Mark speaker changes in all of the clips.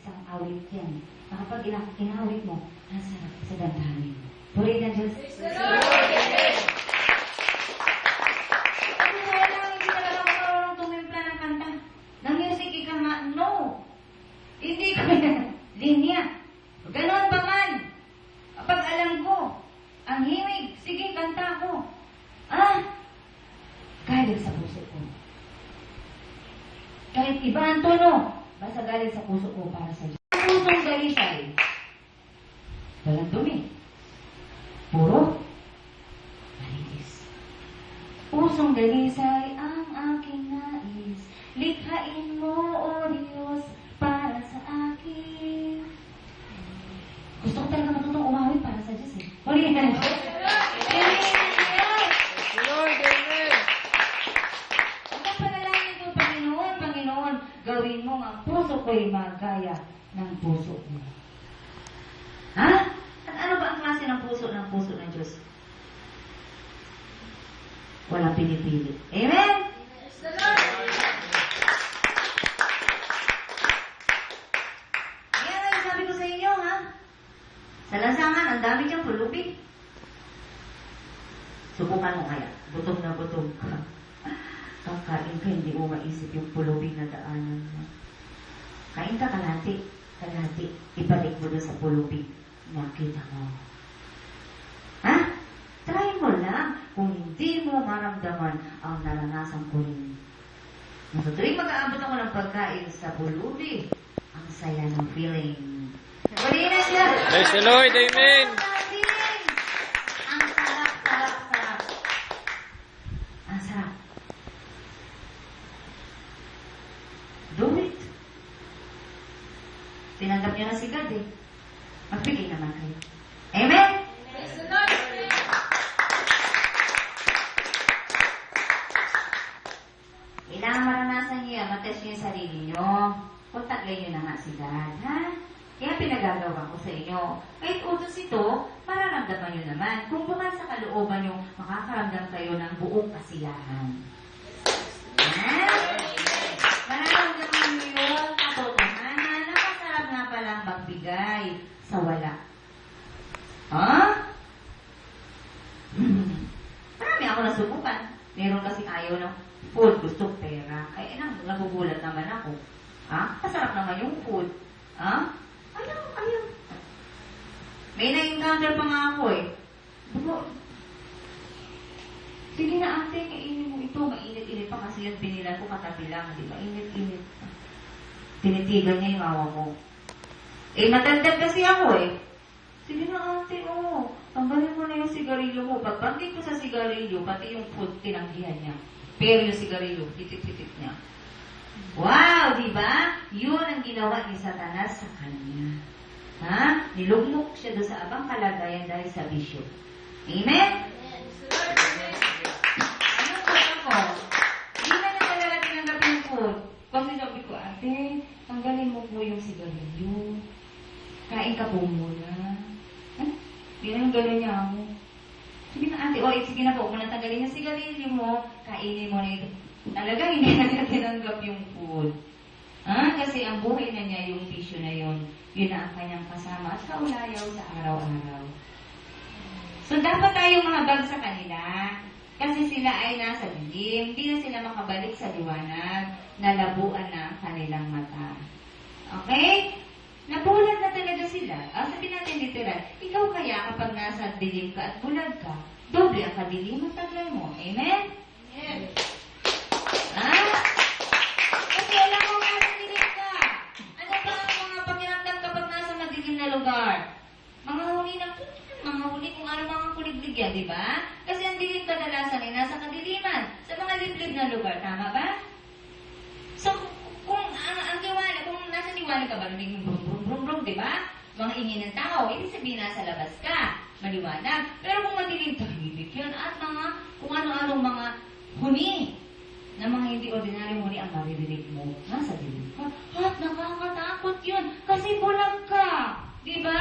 Speaker 1: isang awit yan. Na kapag inawit mo, nasa sa damdamin mo. Purihin ang Diyos. Hindi ko linya. Ganon pa man. Kapag alam ko, ang himig, sige, kanta ko. Galing sa puso ko. Kahit iba ang tono, basta galing sa puso ko para sa Diyos. Pusong dalisay. Walang dumi. Puro malinis. Pusong dalisay ang aking nais. Likhain mo, O Diyos, para sa akin. Gusto ko talaga matutong umawit para sa Diyos eh. Huliin na lang. Ang panalangin ko, Panginoon, gawin mo ang puso ko'y magaya ng puso mo. Ha? At ano ba ang klase ng puso ng Diyos? Walang pinipili. Amen? Sa lansangan, ang dami niyang pulubi. Subukan mo kaya. Gutom na gutom ka. Kakain ka, hindi mo maisip yung pulubi na daanan mo. Kain ka kalati. Kalati. Ibalik mo doon sa pulubi. Nakita mo. Ha? Try mo lang kung hindi mo maramdaman ang naranasan ko rin. Sa tuwing mag-aabot ako ng pagkain sa pulubi, ang saya ng feeling. Purihin siya.
Speaker 2: Praise the Lord, amen.
Speaker 1: Ang sarap. Ang sarap. Do it. Tinanggap niyo na si God eh. Magbigay naman kayo. Amen?
Speaker 3: Praise the Lord.
Speaker 1: Kailangan maranasan niyo yan. Matest niyo yung sarili niyo. Kontaklay niyo na nga si God. Ha? Kaya pinagagawa ko sa inyo. Kahit utos ito, mararamdaman nyo naman. Kung bukas sa kalooban nyo, makakaramdam kayo ng buong kasiyahan. Mararamdaman nyo yung katotohanan na masarap nga palang magbigay sa wala. Ha? Marami ako nasubukan. Meron kasi ayaw ng food, gusto pera. Ay, nagugulat naman ako. Ha? Masarap naman yung food. Ha? Ayaw. May na-encounter pa nga ako eh. Sige na ate, kainin mo ito. Mainit-init pa kasi yung binilan ko katabi lang. Di ba? Init-init. Tinitigan niya yung awa ko. Eh, matandad kasi ako eh. Sige na ate, tanggalin mo na yung sigarilyo mo. Pagbanggit ko sa sigarilyo, pati yung food, tinanggihan niya. Pero yung sigarilyo, titik-titik niya. Wow, di ba? Yun ang ginawa ni Satanas sa kanya. Ha? Nilugmok siya doon sa abang kalagayan dahil sa bisyo. Amen? Ano po ako? Hindi na talaga tinanggap yung food. Kasi sabi ko, ate, tanggalin mo po yung sigarilyo. Kain ka po muna. Hindi na yung gano'n niya ako. Sige na ate, sige na po, kung natanggalin yung sigarilyo mo, kainin mo na ito. Talaga hindi na niya tinanggap yung food. Kasi ang buhay na niya, yung bisyo na yun, yun na ang kanyang kasama at kaulayaw sa araw-araw. So, dapat tayong mahabag sa kanila kasi sila ay nasa dilim. Hindi na sila makabalik sa liwanag. Nalabuan na ang kanilang mata. Okay? Nabulag na talaga sila. Sabihin natin literal, ikaw kaya kapag nasa dilim ka at bulag ka, doble ang kadilim at taglay mo. Amen?
Speaker 3: Amen.
Speaker 1: Kasi alam mo nga madilim ka. Ano ba ang mga pakiramdam kapag nasa madilim na lugar? Mga huli kung ano mga kuliglig yan, di ba? Kasi ang dilim kadalasan ay nasa kadiliman, sa mga liblib na lugar. Tama ba? So, kung ang liwanag, kung nasa liwanag ka ba, naging brum, di ba? Mga ingin ng tao, ibig sabihin nasa labas ka, maliwanag. Pero kung madilim, tahimik yan at mga, kung ano-anong mga huni, na mga hindi ordinaryong huni ang maririnig mo, nasa dilim ka. At nakakatakot yun, kasi bulag ka. Di ba?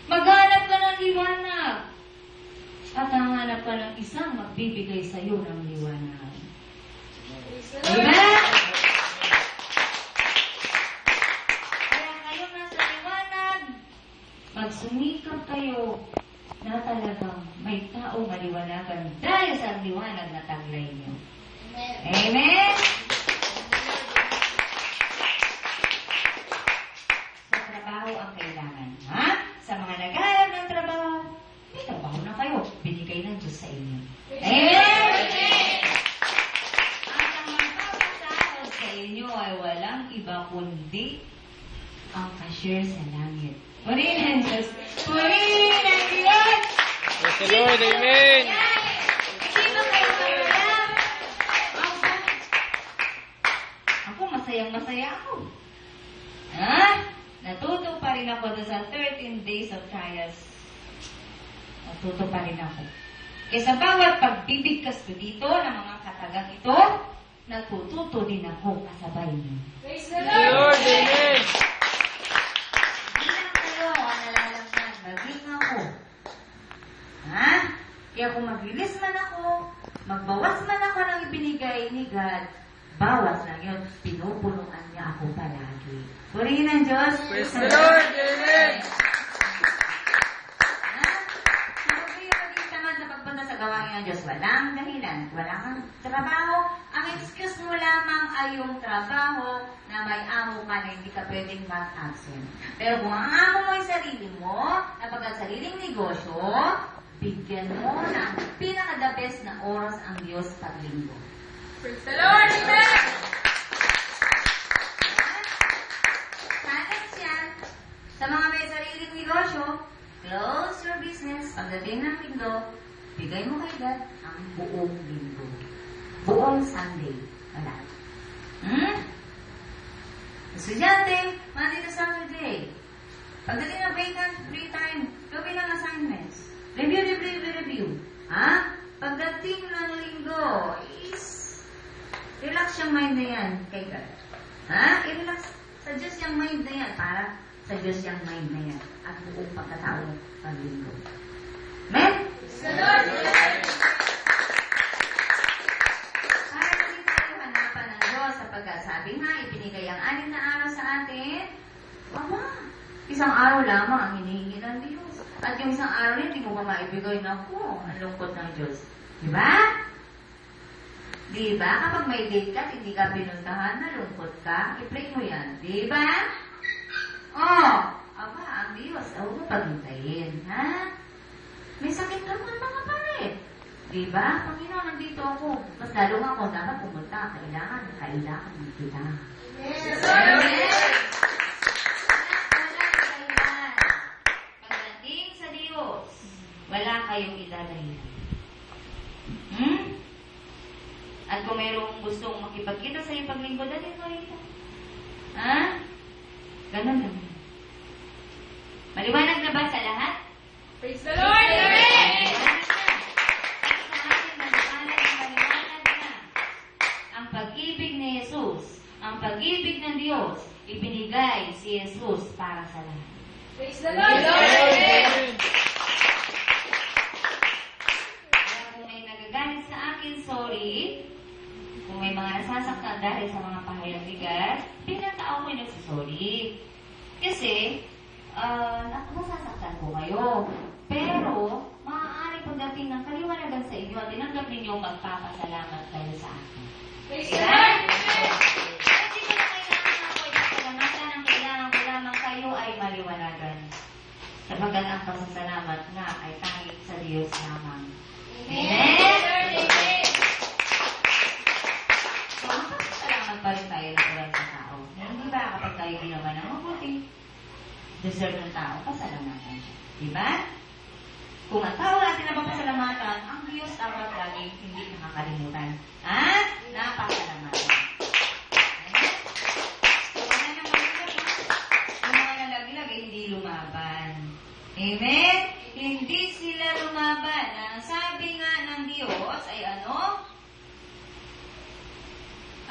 Speaker 1: Maghanap ka ng liwanag. At hanap ka ng isang magbibigay sa iyo ng liwanag. Amen? sumikap kayo na talagang may taong maliwanagan dahil sa liwanag na taglay niyo. Amen? Sa trabaho ang kailangan, ha? Sa mga naghahanap ng trabaho, may trabaho na kayo. Binigay ng Diyos sa inyo. Amen? At ang magpapasahod sa inyo ay walang iba kundi ang cashier sa langit. Purihin ang Diyos. Purihin ang Diyos!
Speaker 2: Praise the Lord, amen!
Speaker 1: Hindi ba kayo magala? Ako, masayang-masaya ako. Ha? Natuto pa rin ako doon sa 13 days of trials. Natuto pa rin ako. Kaya sa bawat pagbibigkas ko dito ng mga katagang ito, natututo din ako kasabay niyo.
Speaker 2: Praise the Lord, amen!
Speaker 1: Maging ako. Ha? Kaya kung maglilis man ako, magbawas man ako ng ibinigay ni God, bawas lang yun. Pinupunuan niya ako palagi. Purihin ang Diyos.
Speaker 2: Praise the Lord, amen!
Speaker 1: Ha? Kung kayo maging tamad sa pagpunta sa gawain ng Diyos, walang dahilan, wala kang trabaho, ang excuse mo lamang ay yung trabaho na may amo ka na hindi ka pwedeng mag-absent. Pero kung ang amo mo ay sarili mo, napagkat sariling negosyo, bigyan mo ng pinaka-the best na oras ang Diyos paglinggo.
Speaker 2: Praise the Lord, amen!
Speaker 1: Tatas yan. Sa mga may sariling negosyo, close your business. Pagdating ng linggo, bigay mo kay God ang buong linggo. Buong Sunday. Wala. Estudyante, Monday to Saturday. Pagdating ng free time, gawin ang assignments. Review. Ha? Pagdating ng linggo, relax yung mind na yan kay God. Ha? I-relax sa Diyos yung mind na yan para sa Diyos yung mind na yan at buong pagkatao ng linggo. Amen? Para hindi tayo hanapan ng Diyos sapagkat sabi nga, ibinigay ang 6 na araw sa atin. Wala. Isang araw lamang ang hinihingi ng Diyos. At yung isang araw rin, hindi mo pa maibigay na po ang lungkot ng Diyos. Diba? Diba? Kapag may date ka, hindi ka pinuntahan, nalungkot ka, i-pray mo yan. Diba? Aba, ang Diyos, huwag mo paghintayin, ha? May sakit ka mga kapatid. Diba? Panginoon, nandito ako. Mas lalo nga ako, dapat pumunta. Kailangan kita. Amen? Pagdating sa Diyos, wala kayong idadahilan. At kung mayroong gustong makipagkita sa iyo paglinggo, dali mo rito. Ha? Ganun lang. Maliwanag na ba sa lahat?
Speaker 2: Praise the Lord, amen!
Speaker 1: Ang pag-ibig ni Jesus, ang pag-ibig ng Diyos, ibinigay si Jesus para sa lahat.
Speaker 2: Praise the Lord, amen!
Speaker 1: Kung may nagagalit sa akin, sorry. Kung may mga nasasaktan dahil sa mga pahayag ni God, bilang tao ko'y nagsasorry. Kasi, nasasaktan ko kayo. Pero, maaari pagdating ng kaliwanagan sa inyo at tinanggap ninyo magpapasalamat kayo sa akin.
Speaker 2: Praise the Lord!
Speaker 1: Hindi ko na kailangan ako ipasalamatan. Ang kailangan ko lamang kayo ay maliwanagan. Sapagkat ang pasasalamat nga ay tanging sa Diyos lamang. Amen? So, ang pasasalamat pa rin tayo ng ulan sa tao. Hindi ba kapag tayo ginawa ng mabuti, deserve ng tao, pasalamatan siya. Diba? Kung ang tao natin na papasalamatan, ang Diyos dapat lagi hindi nakakalimutan. Napasalamatan. Amen? So, wala nang magiging yung mga nalaglag ay hindi lumaban. Amen? Hindi sila lumaban. Ang sabi nga ng Diyos ay ano?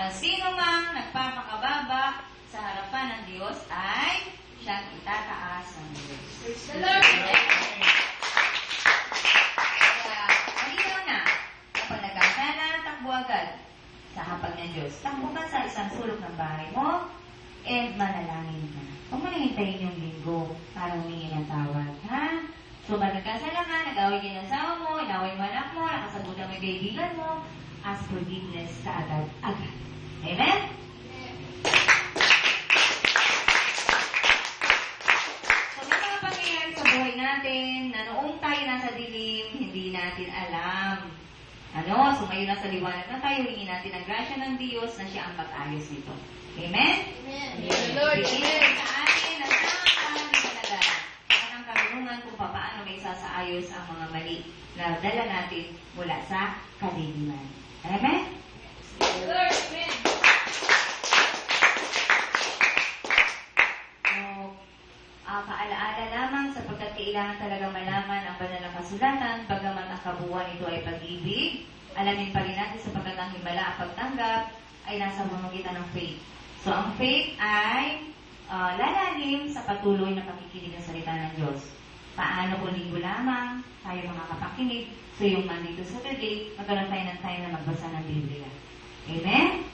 Speaker 1: Ang sino mang nagpapakababa sa harapan ng Diyos ay siyang itataas ng Diyos.
Speaker 2: Praise the Lord!
Speaker 1: Kaya, malinaw na, kapag nagkasala, takbo agad sa hapag ng Diyos. Takbo ka sa isang sulok ng bahay mo, and manalangin ka. Huwag mo na hintayin yung linggo para humingi ng tawad, ha? So, magkasala ka, nag-away ka ng asawa mo, inaway mo anak mo, nakasagutan mo yung kaibigan mo, ask forgiveness ka agad-agad. Amen? So, may mga pangyayari sa buhay natin na noong tayo nasa dilim, hindi natin alam. So ngayon nasa liwanag na tayo, hingin natin ang grasya ng Diyos na siya ang pag-ayos nito. Amen?
Speaker 2: Amen.
Speaker 1: Amen.
Speaker 2: Lord,
Speaker 1: Bigyan sa atin ang nakakalaman talaga ang karunungan kung paano may sasaayos ang mga mali na dala natin mula sa kadiliman. Amen?
Speaker 2: Lord, amen.
Speaker 1: Paalaala lamang sapagkat kailangan talagang malaman ang banal na kasulatan, bagaman ang kabuuan ito ay pag-ibig. Alamin pa rin natin sapagkat ang himala at pagtanggap ay nasa pamamagitan ng faith. So, ang faith ay lalalim sa patuloy na pakikinig ng salita ng Diyos. Paano kung linggo lamang tayo makakapakinig? So, yung Monday to Saturday, magkaroon tayo ng time na magbasa ng Biblia. Amen?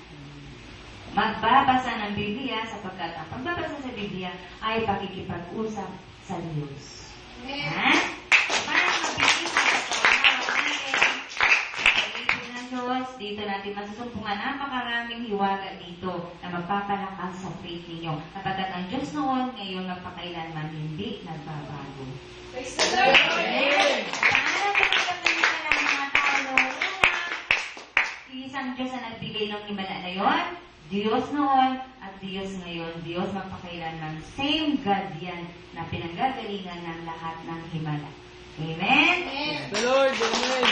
Speaker 1: Magbabasa ng Biblia sapagkat ang pagbabasa sa Biblia ay pakikipag-usap sa Diyos. Ha? Para mabilis na pagkakawag natin sa pag-ibig ng Diyos, dito natin masusumpungan napakaraming hiwaga dito na magpapalakas sa faith ninyo. Kapagkat ang Diyos noon, ngayon magpakailanman hindi nagbabago.
Speaker 2: Praise the Lord.
Speaker 1: Amen! Paano pinagpapalitan ng mga tao noon? Isang Diyos na nagbigay ng himala na yon, Diyos noon at Diyos ngayon. Diyos magpakailanman. Same God yan na pinanggagalingan ng lahat ng himala. Amen?
Speaker 2: Amen.
Speaker 3: The Lord, amen.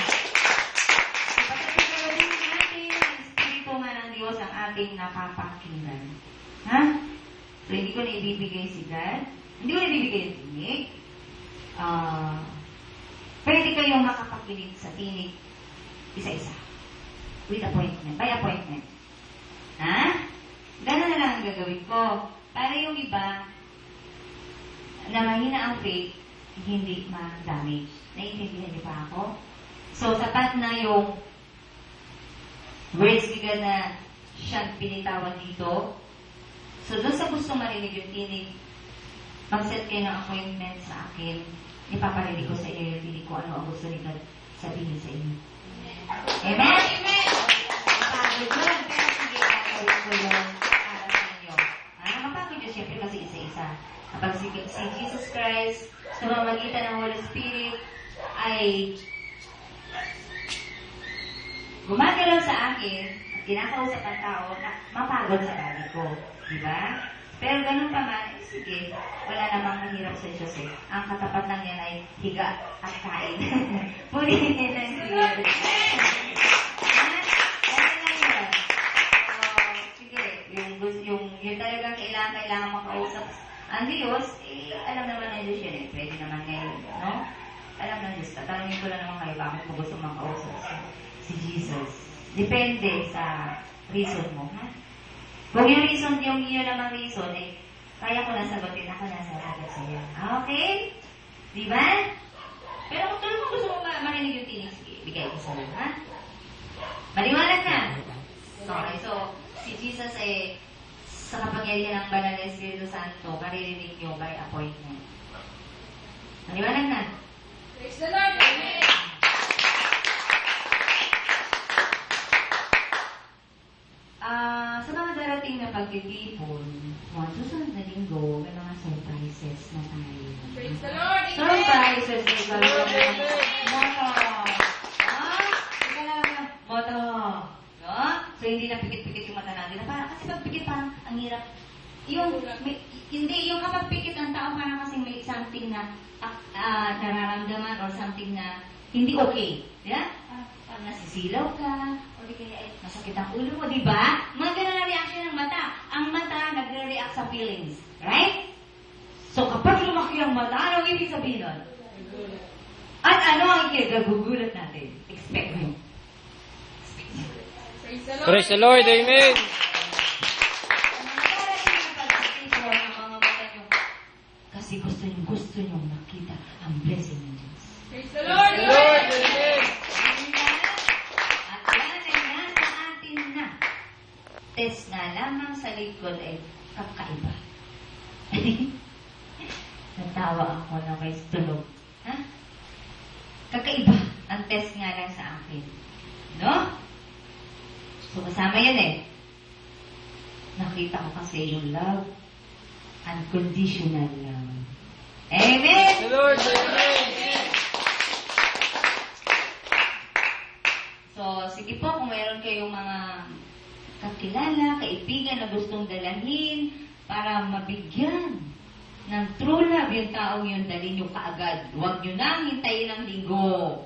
Speaker 1: Pagkakagaling natin, ang Espiritu nga ng Diyos ang ating napapakinggan. Ha? So, hindi ko na ibibigay si God. Hindi ko na ibibigay yung tinig. Pwede kayong makapakinig sa tinig isa-isa. With appointment. By appointment. Ha? Gano'n na lang ang gagawin ko. Para yung iba na mahina ang faith, hindi ma-damage. Naiintindihan niyo pa ako? So, sapat na yung words biga na siyang pinitawan dito. So, doon sa gusto marinig yung tinig, mag-set kayo ng appointment sa akin. Ipaparinig ko sa inyo yung tinig ko ano ang gusto ni God sabihin sa inyo. Amen?
Speaker 2: Amen.
Speaker 1: Mapagod yun. Pero sige, gagawin ko yun para sa inyo. Mapagod yun siyempre kasi isa-isa. Kapag si Jesus Christ, sa pamamagitan ng Holy Spirit, ay gumagalaw sa akin at kinakausap ang tao na mapagod sa bali ko. Diba? Pero ganun pa man, sige, wala namang mahirap sa Diyos eh. Ang katapat lang yan ay higa at kain. Purihin ng Diyos. Yung talagang kailangan makausap ang Diyos, alam naman ng Diyos yun eh. Pwede naman ngayon, no? Alam ng Diyos. Tatanungin ko lang naman kayo bakit mo gusto makausap si Jesus. Depende sa reason mo, ha? Kung yung reason, yung iyo namang reason, kaya ko na sagutin, ako na sagot sa'yo. Okay? Diba? Pero kung tuloy mo gusto mo marinig yung tinig, bigay ko sa'yo, ha? Maliwanag na? Okay, so, si Jesus sa kapangyarihan ng Banal na Espiritu Santo, maririnig nyo by appointment. Maliwanag na?
Speaker 2: Praise the Lord. Amen.
Speaker 1: Sa mga darating na pagtitipon, mga susunod na linggo, may mga surprises na tayo.
Speaker 2: Praise the Lord. Amen.
Speaker 1: Surprises na tayo. Moto! Teka lang. Moto! No? So, hindi na pikit-pikit yung mata natin. Kasi pag pikit parang ang hirap. Hindi, yung kapag pikit ang tao, parang kasi may something na nararamdaman or something na hindi okay. Yeah? Parang nasisilaw ka, o di kaya masakit ang ulo mo, di ba? Mga ganun na reaction ng mata. Ang mata nagre-react sa feelings. Right? So, kapag lumaki ang mata, anong ibig sabihin nun? At ano ang ikagagugulat natin? Expect mo.
Speaker 2: Praise the Lord.
Speaker 3: Praise the Lord, amen.
Speaker 1: Kasi gusto nyo makita ang blessing ng Diyos.
Speaker 2: Praise the Lord.
Speaker 3: The Lord,
Speaker 2: Amen.
Speaker 3: amen.
Speaker 1: At yan ay nasa atin na. test nga lamang sa likod ay kakaiba. Natawa ako na may tunog. Ha? Kakaiba ang test nga lang sa akin. No? So, kasama yan eh. Nakita ko kasi yung love. Unconditional love. Amen?
Speaker 3: The Lord, amen.
Speaker 1: So, sige po, kung mayroon kayong mga kakilala, kaibigan na gustong dalhin para mabigyan ng true love yung taong yun, dalhin nyo kaagad. Huwag nyo nang hintayin ng linggo.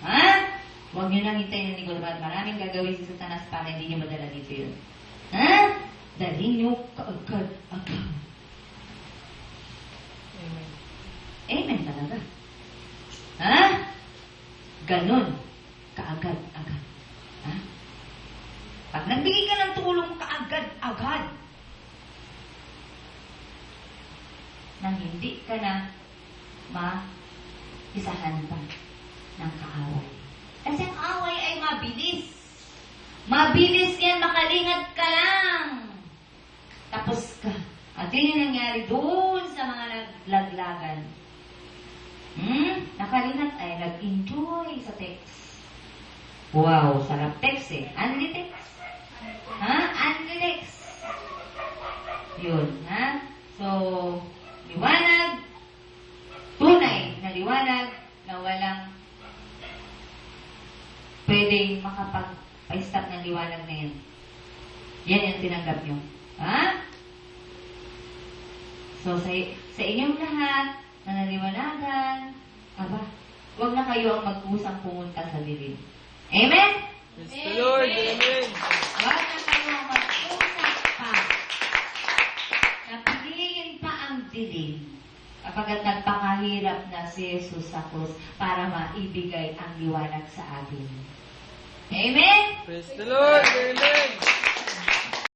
Speaker 1: Ha? Huwag nyo nang hintayin ng linggo. Maraming gagawin si Satanas para hindi nyo madala dito yun. Ha? Dalhin nyo kaagad.
Speaker 3: Amen.
Speaker 1: Amen talaga. Ha? Ganon. Kaagad-agad. Ha? Pag nagbigay ka ng tulong kaagad-agad, nang hindi ka na maisahan pa ng kaaway. Kasi ang away ay mabilis. Mabilis yan, makalingat ka lang. Tapos ka. At yun yung nangyari doon sa mga naglaglagan. Nakalingat ay nag-enjoy sa text. Wow, sarap text eh. Anli text. Ha? Anli text. Yun, ha? So, liwanag, tunay na liwanag na walang pwedeng makapag-stop ng liwanag na yan. Yan yung tinanggap nyo. Ha? So, sa inyong lahat na naliwanagan, huwag na kayo ang magkusang pumunta sa dilim. Amen?
Speaker 3: Praise the Lord, amen.
Speaker 1: Huwag na kayo ang magkusang pa. Napiliin pa ang dilim kapag nagpakahirap na si Jesus sa krus para maibigay ang liwanag sa atin. Amen?
Speaker 3: Praise the Lord, amen.